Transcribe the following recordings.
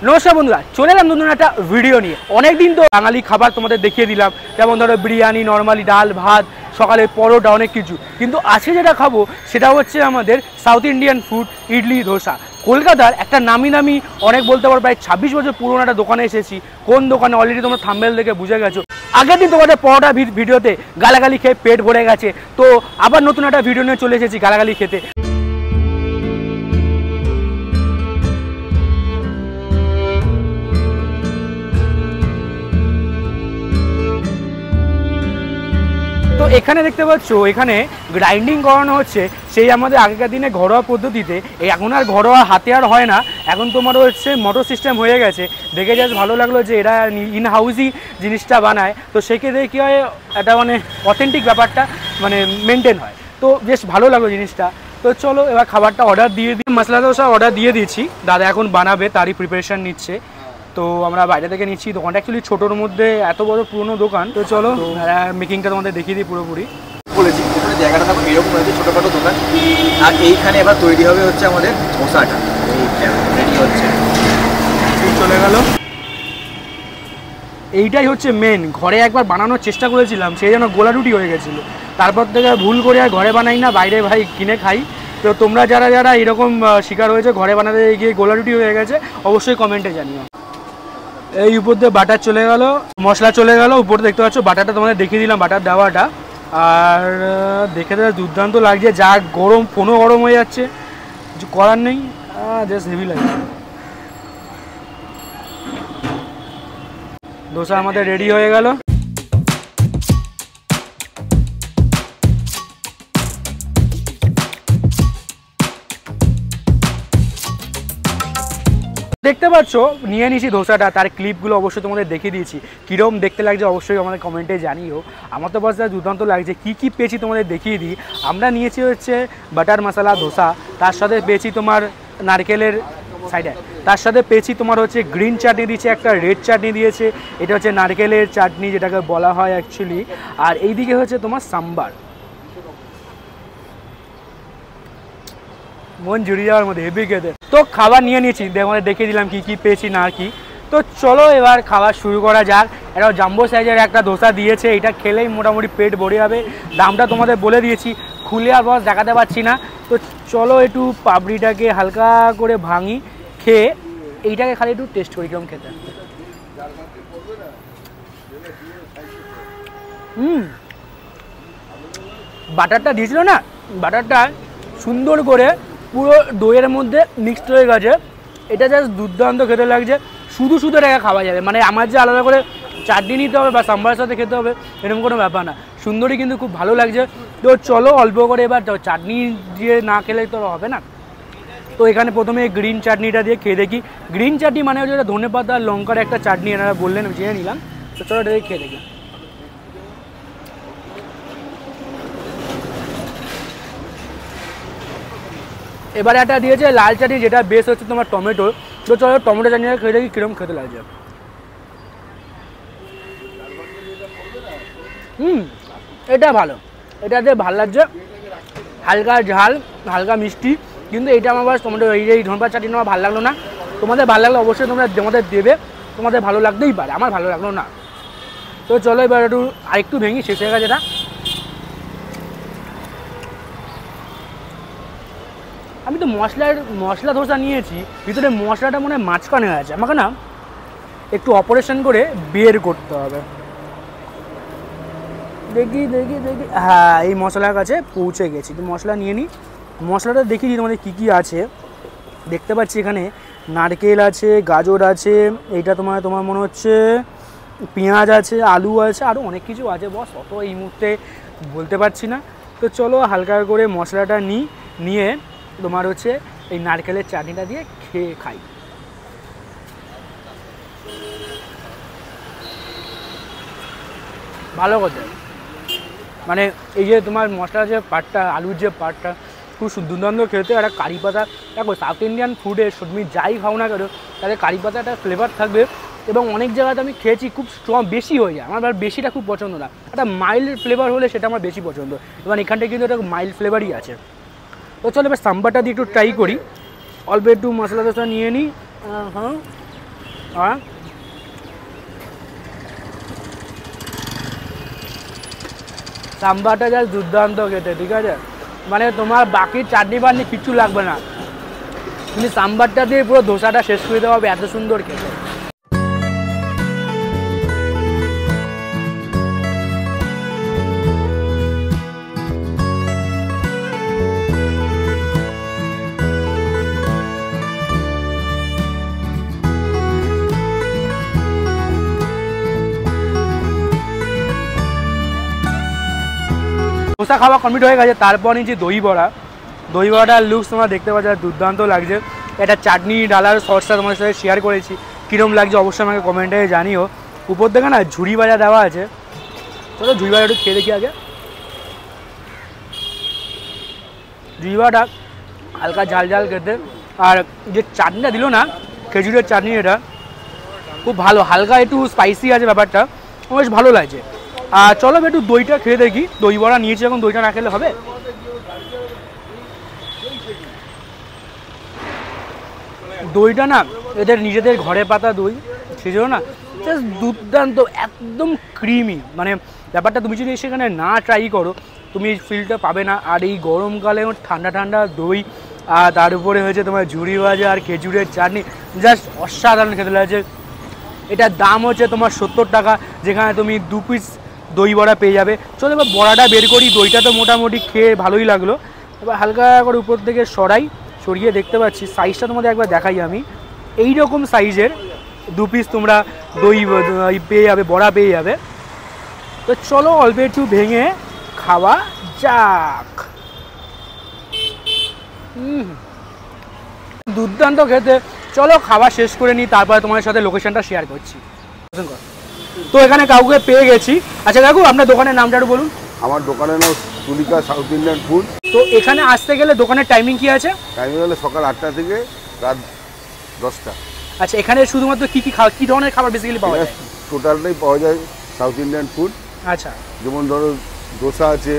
নমস্কার বন্ধুরা, চলে এলাম নতুন একটা ভিডিও নিয়ে। অনেকদিন তো বাঙালি খাবার তোমাদের দেখিয়ে দিলাম, যেমন ধরো বিরিয়ানি, নর্মালি ডাল ভাত, সকালে পরোটা, অনেক কিছু। কিন্তু আজকে যেটা খাবো সেটা হচ্ছে আমাদের south Indian food, idli dosa. কলকাতার একটা নামি নামি, অনেক বলতে পারো প্রায় 26 বছর পুরোনো একটা দোকানে এসেছি। কোন দোকানে অলরেডি তোমরা থাম্বনেল দেখে বুঝে গেছো। আগের দিন তোমাদের পরোটা ভিডিওতে গালাগালি খেয়ে পেট ভরে গেছে, তো আবার নতুন একটা ভিডিও নিয়ে চলে এসেছি গালাগালি খেতে। তো এখানে দেখতে পাচ্ছ, এখানে গ্রাইন্ডিং করানো হচ্ছে সেই আমাদের আগেকার দিনে ঘরোয়া পদ্ধতিতে। এখন আর ঘরোয়া হাতে আর হয় না, এখন তোমার হচ্ছে মোটর সিস্টেম হয়ে গেছে। দেখে জাস্ট ভালো লাগলো যে এরা ইন হাউসই জিনিসটা বানায়, তো সেক্ষেত্রে কী হয়, একটা মানে অথেন্টিক ব্যাপারটা মানে মেনটেন হয়। তো বেশ ভালো লাগলো জিনিসটা। তো চলো এবার খাবারটা অর্ডার দিয়ে দিই। মশলা দোসা অর্ডার দিয়ে দিয়েছি, দাদা এখন বানাবে, তারই প্রিপারেশান নিচ্ছে। তো আমরা বাইরে থেকে নিচ্ছি। দোকানটা অ্যাকচুয়ালি ছোটোর মধ্যে, এত বড় পুরনো দোকান। তো চলো মেকিংটা তোমাদের দেখিয়ে দিই পুরোপুরি। বলেছি এখানে জায়গাটা থাকবে এরকম হয়েছে, ছোটোখাটো দোকান। আর এইখানে এবার তৈরি হবে হচ্ছে আমাদের ধোসাটা, রেডি হচ্ছে, চলে গেল। এইটাই হচ্ছে মেন। ঘরে একবার বানানোর চেষ্টা করেছিলাম, সেই জন্য গোলারুটি হয়ে গেছিলো। তারপর থেকে ভুল করে আর ঘরে বানাই না, বাইরে ভাই কিনে খাই। তো তোমরা যারা যারা এরকম শিকার হয়েছে, ঘরে বানাতে গিয়ে গোলারুটি হয়ে গেছে, অবশ্যই কমেন্টে জানিও। এই উপর দিয়ে বাটার চলে গেল, মশলা চলে গেল। উপরে দেখতে পাচ্ছ বাটারটা তোমাদের দেখিয়ে দিলাম, বাটার দেওয়াটা। আর দেখে তো দুর্দান্ত লাগছে, যা গরম, ফোনও গরম হয়ে যাচ্ছে, কিছু করার নেই, জাস্ট হেভি লাগছে। ধোসা আমাদের রেডি হয়ে গেল। দেখতে পাচ্ছ নিয়ে নিয়েছি ধোসাটা, তার ক্লিপগুলো অবশ্যই তোমাদের দেখিয়ে দিয়েছি। কীরকম দেখতে লাগছে অবশ্যই আমাদের কমেন্টে জানিও। আমার তো বাস দুর্দান্ত লাগছে। কী কী পেয়েছি তোমাদের দেখিয়ে দিই। আমরা নিয়েছি হচ্ছে বাটার মশলা ধোসা, তার সাথে পেয়েছি তোমার নারকেলের সাইডে, তার সাথে পেয়েছি তোমার হচ্ছে গ্রিন চাটনি দিয়েছে, একটা রেড চাটনি দিয়েছে, এটা হচ্ছে নারকেলের চাটনি যেটাকে বলা হয় অ্যাকচুয়ালি। আর এইদিকে হচ্ছে তোমার সাম্বার, মন জুড়িয়ে যাওয়ার মধ্যে, হেভি খেতে। তো খাবার নিয়ে নিয়েছি, আমাদের দেখিয়ে দিলাম কি কি পেয়েছি না কি। তো চলো এবার খাবার শুরু করা যাক। একটা জাম্বো সাইজের একটা ধোসা দিয়েছে, এটা খেলেই মোটামুটি পেট ভরে যাবে। দামটা তোমাদের বলে দিয়েছি, খুলে আর বস দেখাতে পারছি না। তো চলো একটু পাপড়িটাকে হালকা করে ভাঙি, খেয়ে এইটাকে খালি একটু টেস্ট করি কেমন খেতে। বাটারটা দিয়েছিল না, বাটারটা সুন্দর করে পুরো দইয়ের মধ্যে মিক্সড হয়ে গেছে। এটা জাস্ট দুর্দান্ত খেতে লাগছে। শুধু শুধু এটাকে খাওয়া যাবে, মানে আমার যে আলাদা করে চাটনি নিতে হবে বা সাম্বারের সাথে খেতে হবে এরকম কোনো ব্যাপার না। সুন্দরই কিন্তু খুব ভালো লাগছে। তো চলো অল্প করে এবার চাটনি দিয়ে না খেলে তো হবে না। তো এখানে প্রথমে গ্রিন চাটনিটা দিয়ে খেয়ে দেখি। গ্রিন চাটনি মানে হচ্ছে ধনে পাতা আর লঙ্কার একটা চাটনি, এনারা বললেন, আমি জেনে নিলাম। তো চলো এটা দিয়ে খেয়ে দেখি। এবারে একটা দিয়েছে লাল চাটনি, যেটা বেশ হচ্ছে তোমার টমেটো। তো চলো টমেটো চাটনিটা খেয়ে দেখি কীরকম খেতে লাগছে। এটা ভালো, এটাতে ভালো লাগছে, হালকা ঝাল, হালকা মিষ্টি। কিন্তু এইটা আমার বাস টমেটো, এই ধনেপাতা চাটনি আমার ভালো লাগলো না। তোমাদের ভালো লাগলো অবশ্যই তোমরা তোমাদের দেবে, তোমাদের ভালো লাগতেই পারে, আমার ভালো লাগলো না। তো চলো এবার একটু আরেকটু ভেঙে শেষ হয়ে গেছে এটা। আমি তো মশলা ধোসা নিয়েছি, ভিতরে মশলাটা মনে হয় মাঝখানে আছে, আমাকে না একটু অপারেশন করে বের করতে হবে। দেখি দেখি দেখি, হ্যাঁ এই মশলার কাছে পৌঁছে গেছি। তো মশলা নিয়ে নিই, মশলাটা দেখিয়ে দিই তোমাদের কী কী আছে। দেখতে পাচ্ছি এখানে নারকেল আছে, গাজর আছে, এইটা তোমার মনে হচ্ছে পেঁয়াজ আছে, আলু আছে, আরও অনেক কিছু আছে বস, অত এই মুহূর্তে বলতে পারছি না। তো চলো হালকা করে মশলাটা নিয়ে তোমার হচ্ছে এই নারকেলের চাটনিটা দিয়ে খেয়ে খাই। ভালো কথা, মানে এই যে তোমার মশলার যে পার্টটা, আলুর যে পার্টটা, খুব দুর্দান্ত খেতে। একটা কারি পাতা, দেখো সাউথ ইন্ডিয়ান ফুডে তুমি যাই খাও না কেন তাহলে কারি পাতা একটা ফ্লেভার থাকবে। এবং অনেক জায়গাতে আমি খেয়েছি খুব স্ট্রং, বেশি হয়ে যায়, আমার বেশিটা খুব পছন্দ না। একটা মাইল্ড ফ্লেভার হলে সেটা আমার বেশি পছন্দ, এবং এখানটা কিন্তু একটা মাইল্ড ফ্লেভারই আছে। তো চলো এবার সাম্বারটা দিয়ে একটু ট্রাই করি। অল্প একটু মশলা টশলা নিয়ে নিই। হ্যাঁ হ্যাঁ সাম্বারটা জাস্ট দুর্দান্ত খেতে, ঠিক আছে, মানে তোমার বাকি চাটনি বাটনি কিছু লাগবে না, তুমি সাম্বারটা দিয়ে পুরো ধোসাটা শেষ করে দেওয়া হবে, এত সুন্দর খেতে। ধোসা খাওয়া কমপ্লিট হয়ে গেছে, তারপর নিচ্ছি দই বড়া। দই বড়াটার লুকস তোমরা দেখতে পাচ্ছ, দুর্দান্ত লাগছে। এটা চাটনি ডালার সসটা তোমাদের সাথে শেয়ার করেছি, কীরকম লাগছে অবশ্যই আমাকে কমেন্টে জানিও। উপর থেকে না ঝুড়ি ভাজা দেওয়া আছে, চলো ঝুড়ি ভাজা একটু খেয়ে দেখি আগে। ঝুড়ি ভাজাটা হালকা ঝাল ঝাল খেতে, আর যে চাটনিটা দিল না খেজুরের চাটনি, এটা খুব ভালো, হালকা একটু স্পাইসি আছে ব্যাপারটা, বেশ ভালো লাগছে। আর চলো একটু দইটা খেয়ে দেখি, দই বড়া নিয়েছি এখন, দইটা না খেলে হবে। দইটা না এদের নিজেদের ঘরে পাতা দই, সেই জন্য না জাস্ট দুর্দান্ত, একদম ক্রিমি, মানে ব্যাপারটা তুমি যদি সেখানে না ট্রাই করো তুমি এই ফিলটা পাবে না। আর এই গরমকালে ঠান্ডা ঠান্ডা দই, আর তার উপরে হয়েছে তোমার ঝুড়ি ভাজা আর খেজুরের চাটনি, জাস্ট অসাধারণ খেতে লাগছে। এটার দাম হচ্ছে তোমার 70 টাকা, যেখানে তুমি 2 পিস দই বড়া পেয়ে যাবে। চলো এবার বড়াটা বের করি, দইটা তো মোটামুটি খেয়ে ভালোই লাগলো, এবার হালকা করে উপর থেকে সরিয়ে দেখতে পাচ্ছি সাইজটা তোমাদের একবার দেখাই আমি, এই রকম সাইজের 2 পিস তোমরা দই পেয়ে যাবে, বড়া পেয়ে যাবে। তো চলো অল্প একটু ভেঙে খাওয়া যাক। দুর্দান্ত খেতে, চলো খাওয়া শেষ করে নিই, তারপরে তোমাদের সাথে লোকেশনটা শেয়ার করছি। তো এখানে কাউকে পেয়ে গেছি। আচ্ছা কাকু, আপনার দোকানের নামটা একটু বলুন। আমার দোকানের নাম তুলিকা সাউথ ইন্ডিয়ান ফুড। তো এখানে আসতে গেলে দোকানের টাইমিং কি আছে? টাইমিং হলো সকাল 8টা থেকে রাত 10টা। আচ্ছা, এখানে শুধুমাত্র কি ধরনের খাবার বেসিক্যালি পাওয়া যায়? টোটালটাই পাওয়া যায় সাউথ ইন্ডিয়ান ফুড। আচ্ছা, যেমন ধরো দোসা আছে,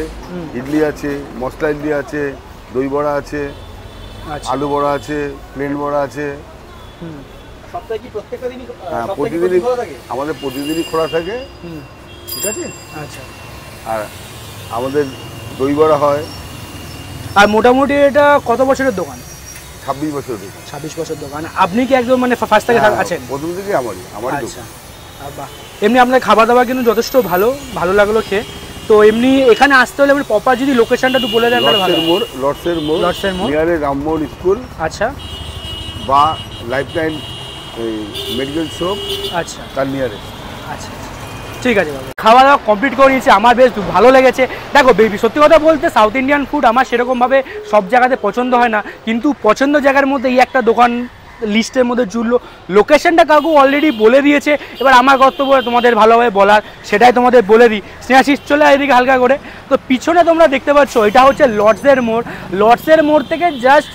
ইডলি আছে, মশলা ইডলি আছে, দই বড়া আছে, আলু বড়া আছে, প্লেন বড়া আছে। সপ্তাহে কি প্রত্যেকটা দিনই হ্যাঁ, প্রতিদিনই আমাদের প্রতিদিনই খোলা থাকে, ঠিক আছে। আচ্ছা, আর আমাদের দই বড়া হয়। আর মোটামুটি এটা কত বছরের দোকান? 26 বছর। 26 বছর দোকান। আপনি কি একদম মানে ফার্স্ট থেকে আছেন? প্রথম থেকে আমারই আচ্ছা, বাহ। এমনি আপনার খাবার দাবার কিন্তু যথেষ্ট ভালো লাগলো খেয়ে। তো এমনি এখানে আসতে হলে আপনি প্রপার যদি লোকেশনটা একটু বলে দেন তাহলে ভালো। লর্ডসের মোড় নিয়ারে রামমোহন স্কুল। আচ্ছা, বা লাইফলাইন মেডিকেল শপ। আচ্ছা, তার নিয়ারে। আচ্ছা, ঠিক আছে বাবা। খাওয়া দাওয়া কমপ্লিট করে নিয়েছি, আমার বেশ ভালো লেগেছে। দেখো বেবি, সত্যি কথা বলতে সাউথ ইন্ডিয়ান ফুড আমার সেরকমভাবে সব জায়গাতে পছন্দ হয় না, কিন্তু পছন্দ জায়গার মধ্যে এই একটা দোকান লিস্টের মধ্যে জুড়লো। লোকেশনটা কাকু অলরেডি বলে দিয়েছে, এবার আমার কর্তব্য তোমাদের ভালোভাবে বলার, সেটাই তোমাদের বলে দিই। স্নেহাশিস চলে এদিকে হালকা করে। তো পিছনে তোমরা দেখতে পাচ্ছ এটা হচ্ছে লর্ডসের মোড়। লর্ডসের মোড় থেকে জাস্ট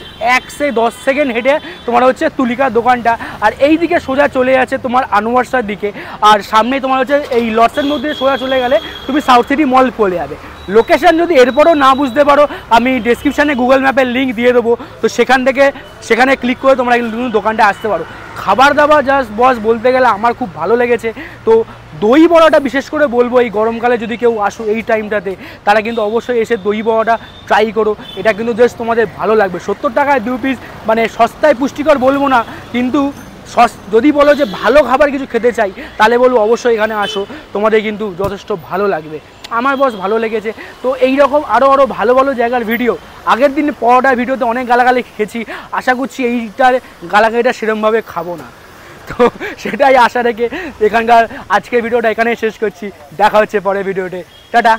10 সেকেন্ড হেঁটে তোমার হচ্ছে তুলিকার দোকানটা, আর এই দিকে সোজা চলে যাচ্ছে তোমার আনোয়ারসার দিকে, আর সামনে তোমার হচ্ছে এই লর্ডসের মধ্যে সোজা চলে গেলে তুমি সাউথ সিটি মল চলে যাবে। লোকেশন যদি এরপরও না বুঝতে পারো, আমি ডেসক্রিপশানে গুগল ম্যাপের লিঙ্ক দিয়ে দেবো, তো সেখানে ক্লিক করে তোমরা কিন্তু দোকানটা আসতে পারো। খাবার দাবার জাস্ট বস বলতে গেলে আমার খুব ভালো লেগেছে। তো দই বড়াটা বিশেষ করে বলবো, এই গরমকালে যদি কেউ আসো এই টাইমটাতে, তারা কিন্তু অবশ্যই এসে দই বড়াটা ট্রাই করো, এটা কিন্তু জাস্ট তোমাদের ভালো লাগবে। 70 টাকায় 2 পিস, মানে সস্তায় পুষ্টিকর বলবো না, কিন্তু যদি বলো যে ভালো খাবার কিছু খেতে চাই তাহলে বলবো অবশ্যই এখানে আসো, তোমাদের কিন্তু যথেষ্ট ভালো লাগবে। আমার বস ভালো লেগেছে। তো এইরকম আরও ভালো জায়গার ভিডিও, আগের দিন পরোটার ভিডিওতে অনেক গালাগালি খেয়েছি, আশা করছি এইটার গালাগালিটা সেরকমভাবে খাবো না। তো সেটাই আশা রেখে এখানকার আজকের ভিডিওটা এখানেই শেষ করছি। দেখা হচ্ছে পরের ভিডিওতে, টাটা।